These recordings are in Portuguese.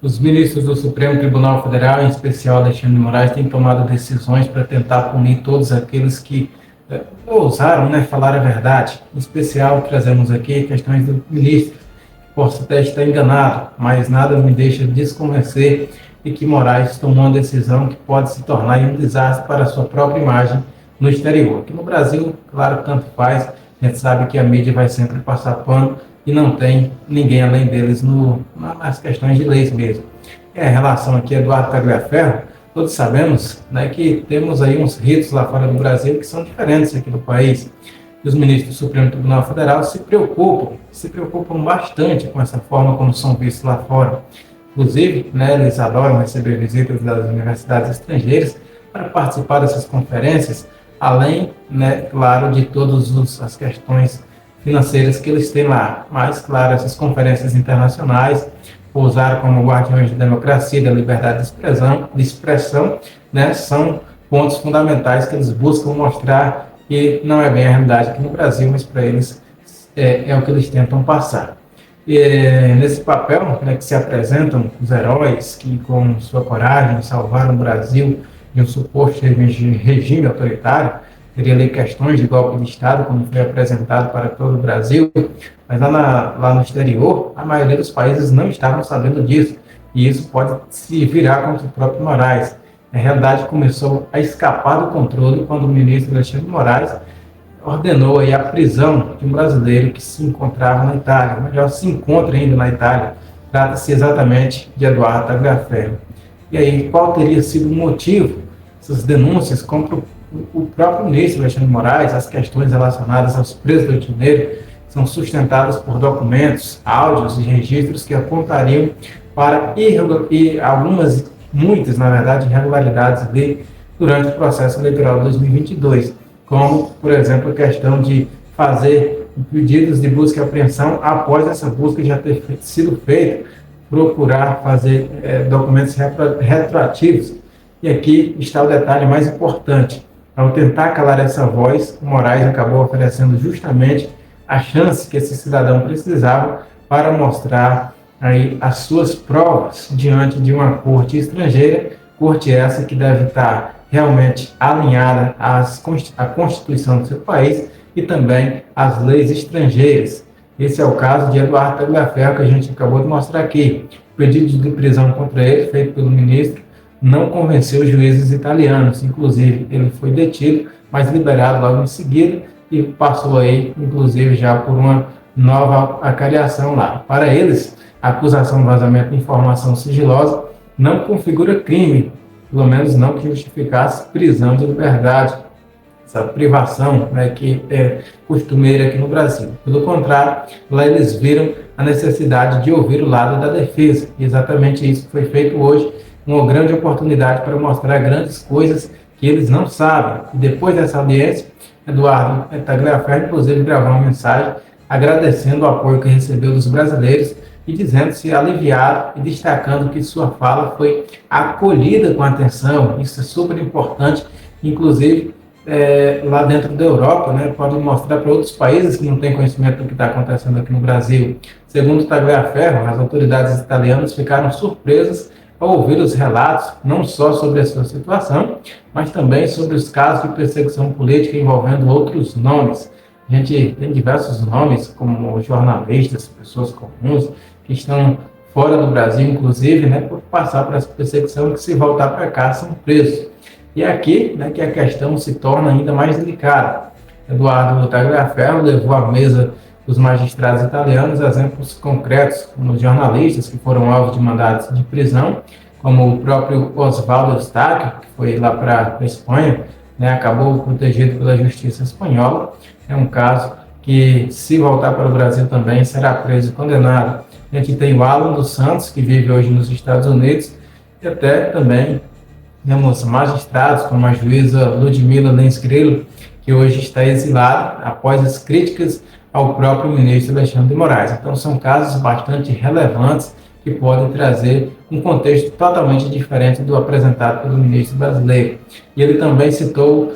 Os ministros do Supremo Tribunal Federal, em especial Alexandre de Moraes, têm tomado decisões para tentar punir todos aqueles que ousaram, falar a verdade. Em especial, trazemos aqui questões do ministro, que possa até estar enganado, mas nada me deixa desconvencer de que Moraes tomou uma decisão que pode se tornar um desastre para a sua própria imagem no exterior. Aqui no Brasil, claro, tanto faz, a gente sabe que a mídia vai sempre passar pano e não tem ninguém além deles nas questões de leis mesmo. E a relação aqui, Eduardo Tagliaferro, todos sabemos, que temos aí uns ritos lá fora do Brasil que são diferentes aqui do país. E os ministros do Supremo Tribunal Federal se preocupam bastante com essa forma como são vistos lá fora. Inclusive, eles adoram receber visitas das universidades estrangeiras para participar dessas conferências, além, claro, de todas as questões financeiras que eles têm lá. Mas, claro, essas conferências internacionais, pousar como guardiões da democracia e da liberdade de expressão, são pontos fundamentais que eles buscam mostrar que não é bem a realidade aqui no Brasil, mas para eles é o que eles tentam passar. E nesse papel que se apresentam os heróis que, com sua coragem, salvaram o Brasil de um suposto regime autoritário. Teria ali questões de golpe de Estado, como foi apresentado para todo o Brasil, mas lá no exterior, a maioria dos países não estavam sabendo disso, e isso pode se virar contra o próprio Moraes. A realidade começou a escapar do controle quando o ministro Alexandre de Moraes ordenou aí a prisão de um brasileiro que se encontrava na Itália, melhor, se encontra ainda na Itália. Trata-se exatamente de Eduardo Tagliaferro. E aí, qual teria sido o motivo dessas denúncias contra o próprio ministro Alexandre de Moraes? As questões relacionadas aos presos do Rio de Janeiro são sustentadas por documentos, áudios e registros que apontariam para muitas, na verdade, irregularidades durante o processo eleitoral de 2022, como, por exemplo, a questão de fazer pedidos de busca e apreensão após essa busca já ter sido feita, procurar fazer documentos retroativos. E aqui está o detalhe mais importante. Ao tentar calar essa voz, o Moraes acabou oferecendo justamente a chance que esse cidadão precisava para mostrar aí as suas provas diante de uma corte estrangeira, corte essa que deve estar realmente alinhada à Constituição do seu país e também às leis estrangeiras. Esse é o caso de Eduardo Tagliaferro, que a gente acabou de mostrar aqui. O pedido de prisão contra ele, feito pelo ministro, não convenceu os juízes italianos. Inclusive, ele foi detido, mas liberado logo em seguida e passou aí, inclusive, já por uma nova acariação lá. Para eles, a acusação de vazamento de informação sigilosa não configura crime, pelo menos não que justificasse prisão de liberdade, essa privação que é costumeira aqui no Brasil. Pelo contrário, lá eles viram a necessidade de ouvir o lado da defesa. E exatamente isso que foi feito hoje, uma grande oportunidade para mostrar grandes coisas que eles não sabem. E depois dessa audiência, Eduardo Tagliaferro, inclusive, gravou uma mensagem agradecendo o apoio que recebeu dos brasileiros e dizendo-se aliviado e destacando que sua fala foi acolhida com atenção. Isso é super importante, inclusive lá dentro da Europa, pode mostrar para outros países que não têm conhecimento do que está acontecendo aqui no Brasil. Segundo Tagliaferro, as autoridades italianas ficaram surpresas ao ouvir os relatos, não só sobre a sua situação, mas também sobre os casos de perseguição política envolvendo outros nomes. A gente tem diversos nomes, como jornalistas, pessoas comuns, que estão fora do Brasil, inclusive, por passar por essa perseguição, que se voltar para cá são presos. E é aqui que a questão se torna ainda mais delicada. Eduardo Tagliaferro levou à mesa dos magistrados italianos exemplos concretos, como jornalistas que foram alvos de mandados de prisão, como o próprio Osvaldo Eustáquio, que foi lá para a Espanha, acabou protegido pela justiça espanhola. É um caso que, se voltar para o Brasil também, será preso e condenado. A gente tem o Alan dos Santos, que vive hoje nos Estados Unidos, e até também temos magistrados, como a juíza Ludmila Lins Grillo, que hoje está exilada após as críticas ao próprio ministro Alexandre de Moraes. Então, são casos bastante relevantes que podem trazer um contexto totalmente diferente do apresentado pelo ministro brasileiro. E ele também citou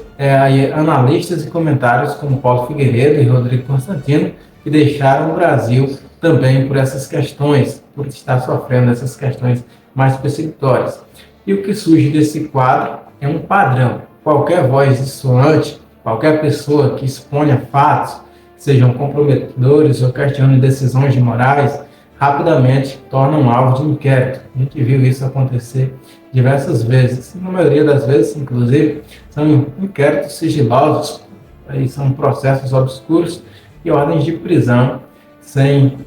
analistas e comentários como Paulo Figueiredo e Rodrigo Constantino, que deixaram o Brasil também por essas questões. por estar sofrendo essas questões mais persecutórias. E o que surge desse quadro é um padrão. Qualquer voz dissonante, qualquer pessoa que exponha fatos, sejam comprometedores ou questionem decisões de morais, rapidamente tornam alvo de inquérito. A gente viu isso acontecer diversas vezes. Na maioria das vezes, inclusive, são inquéritos sigilosos, aí são processos obscuros e ordens de prisão, sem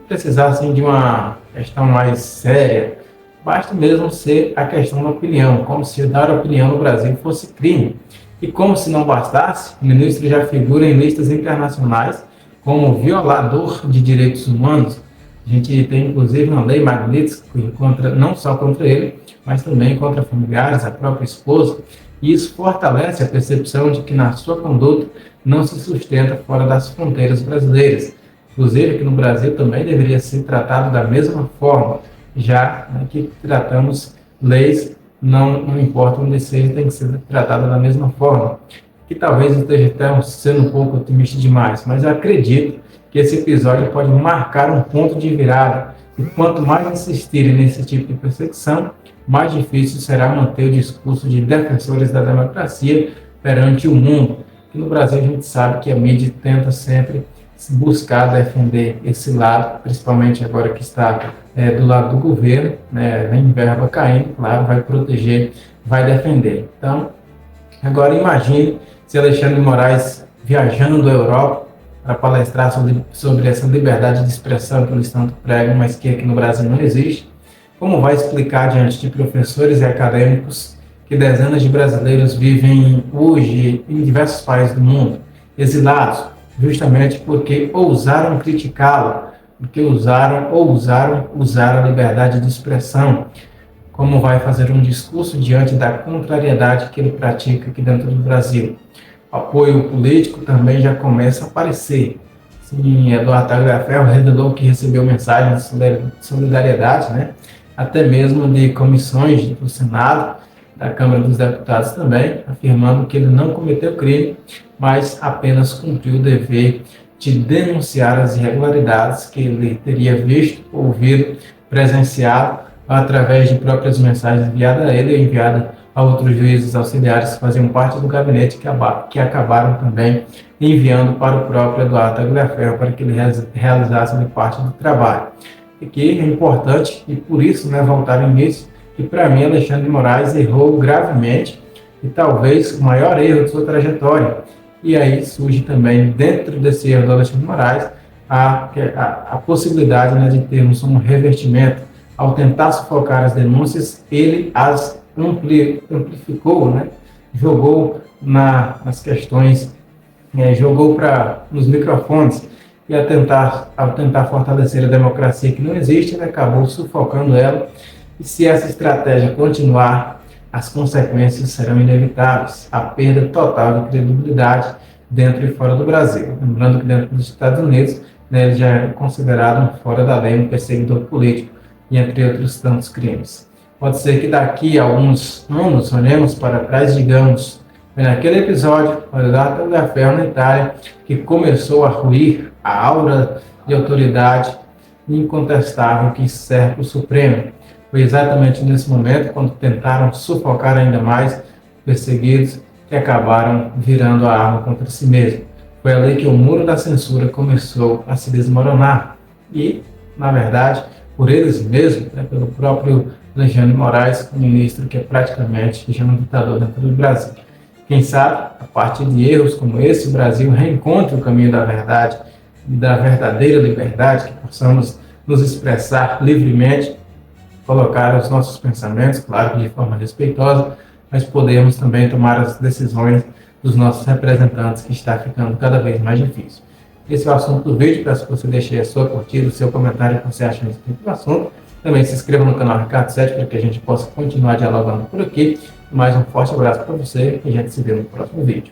precisar assim, de uma questão mais séria. Basta mesmo ser a questão da opinião, como se dar opinião no Brasil fosse crime. E como se não bastasse, o ministro já figura em listas internacionais como violador de direitos humanos. A gente tem inclusive uma lei Magnitsky contra, não só contra ele, mas também contra familiares, a própria esposa. E isso fortalece a percepção de que na sua conduta não se sustenta fora das fronteiras brasileiras. Inclusive que no Brasil também deveria ser tratado da mesma forma, já que tratamos leis, não importa onde seja, tem que ser tratada da mesma forma. Que talvez esteja até sendo um pouco otimista demais, mas eu acredito que esse episódio pode marcar um ponto de virada. E quanto mais insistirem nesse tipo de perseguição, mais difícil será manter o discurso de defensores da democracia perante o mundo. Que no Brasil a gente sabe que a mídia tenta sempre buscar defender esse lado, principalmente agora que está do lado do governo, né, vem verba caindo, claro, vai proteger, vai defender. Então, agora imagine se Alexandre de Moraes viajando à Europa para palestrar sobre essa liberdade de expressão que eles tanto pregam, mas que aqui no Brasil não existe. Como vai explicar diante de professores e acadêmicos que dezenas de brasileiros vivem hoje em diversos países do mundo, exilados, justamente porque ousaram criticá-lo, porque ousaram usar a liberdade de expressão? Como vai fazer um discurso diante da contrariedade que ele pratica aqui dentro do Brasil? O apoio político também já começa a aparecer. Sim, Eduardo Tagliaferro revelou que recebeu mensagens de solidariedade, né? Até mesmo de comissões do Senado, da Câmara dos Deputados também, afirmando que ele não cometeu crime, mas apenas cumpriu o dever de denunciar as irregularidades que ele teria visto, ouvido, presenciado, através de próprias mensagens enviadas a ele e enviadas a outros juízes auxiliares que faziam parte do gabinete, que acabaram também enviando para o próprio Eduardo Tagliaferro para que ele realizasse parte do trabalho. E que é importante, e por isso, voltarem nisso, que para mim Alexandre de Moraes errou gravemente, e talvez o maior erro de sua trajetória. E aí surge também, dentro desse erro do Alexandre de Moraes, a possibilidade de termos um revertimento. Ao tentar sufocar as denúncias, ele as amplificou, jogou nas questões, jogou nos microfones, e ao tentar fortalecer a democracia que não existe, ele acabou sufocando ela. E se essa estratégia continuar, as consequências serão inevitáveis, a perda total de credibilidade dentro e fora do Brasil. Lembrando que dentro dos Estados Unidos, ele já é considerado fora da lei, um perseguidor político, e entre outros tantos crimes. Pode ser que daqui a alguns anos olhemos para trás e digamos, foi naquele episódio, o Eduardo Tagliaferro na Itália, que começou a ruir a aura de autoridade incontestável que cerca o Supremo. Foi exatamente nesse momento, quando tentaram sufocar ainda mais perseguidos, que acabaram virando a arma contra si mesmo. Foi ali que o muro da censura começou a se desmoronar. E, na verdade, por eles mesmos, pelo próprio Alexandre de Moraes, o ministro que é praticamente já um ditador dentro do Brasil. Quem sabe, a partir de erros como esse, o Brasil reencontre o caminho da verdade e da verdadeira liberdade, que possamos nos expressar livremente, colocar os nossos pensamentos, claro, de forma respeitosa, mas podemos também tomar as decisões dos nossos representantes, que está ficando cada vez mais difícil. Esse é o assunto do vídeo. Peço que você deixe a sua curtida, o seu comentário, o que você acha a respeito do assunto. Também se inscreva no canal Ricardo 7 para que a gente possa continuar dialogando por aqui. Mais um forte abraço para você e a gente se vê no próximo vídeo.